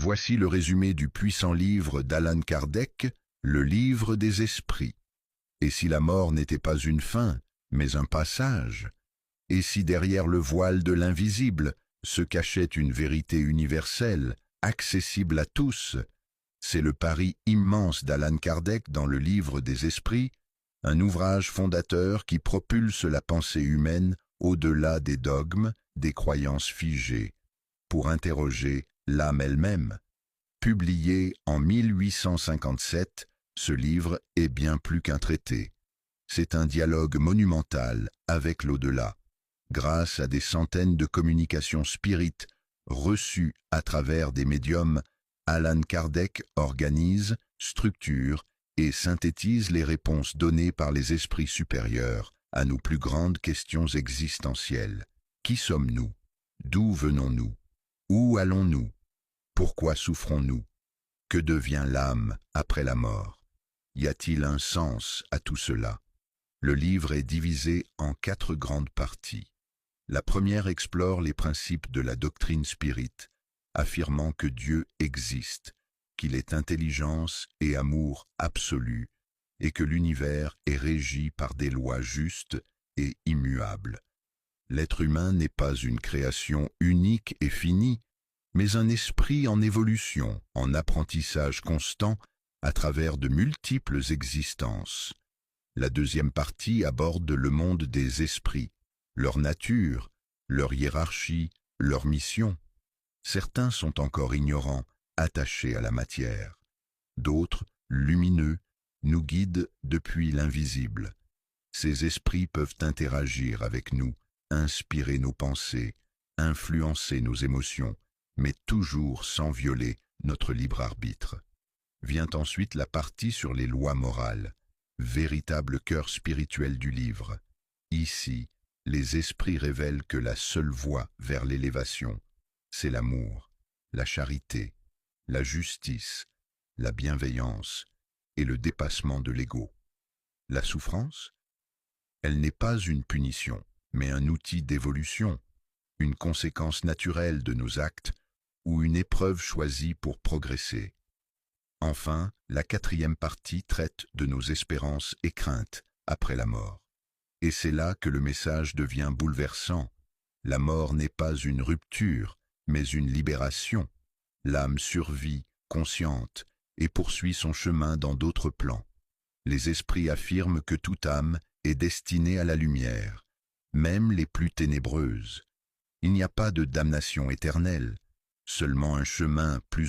Voici le résumé du puissant livre d'Allan Kardec, le livre des esprits. Et si la mort n'était pas une fin, mais un passage? Et si derrière le voile de l'invisible se cachait une vérité universelle, accessible à tous? C'est le pari immense d'Allan Kardec dans le livre des esprits, un ouvrage fondateur qui propulse la pensée humaine au-delà des dogmes, des croyances figées, pour interroger l'âme elle-même. Publié en 1857, ce livre est bien plus qu'un traité. C'est un dialogue monumental avec l'au-delà, grâce à des centaines de communications spirites reçues à travers des médiums. Allan Kardec organise, structure et synthétise les réponses données par les esprits supérieurs à nos plus grandes questions existentielles. Qui sommes-nous? D'où venons-nous? Où allons-nous? Pourquoi souffrons-nous? Que devient l'âme après la mort? Y a-t-il un sens à tout cela? Le livre est divisé en 4 grandes parties. La première explore les principes de la doctrine spirite, affirmant que Dieu existe, qu'il est intelligence et amour absolu, et que l'univers est régi par des lois justes et immuables. L'être humain n'est pas une création unique et finie, mais un esprit en évolution, en apprentissage constant, à travers de multiples existences. La deuxième partie aborde le monde des esprits, leur nature, leur hiérarchie, leur mission. Certains sont encore ignorants, attachés à la matière. D'autres, lumineux, nous guident depuis l'invisible. Ces esprits peuvent interagir avec nous, inspirer nos pensées, influencer nos émotions, mais toujours sans violer notre libre arbitre. Vient ensuite la partie sur les lois morales, véritable cœur spirituel du livre. Ici, les esprits révèlent que la seule voie vers l'élévation, c'est l'amour, la charité, la justice, la bienveillance et le dépassement de l'ego. La souffrance? Elle n'est pas une punition, mais un outil d'évolution, une conséquence naturelle de nos actes ou une épreuve choisie pour progresser. Enfin, la quatrième partie traite de nos espérances et craintes après la mort. Et c'est là que le message devient bouleversant. La mort n'est pas une rupture, mais une libération. L'âme survit, consciente, et poursuit son chemin dans d'autres plans. Les esprits affirment que toute âme est destinée à la lumière, même les plus ténébreuses. Il n'y a pas de damnation éternelle, seulement un chemin plus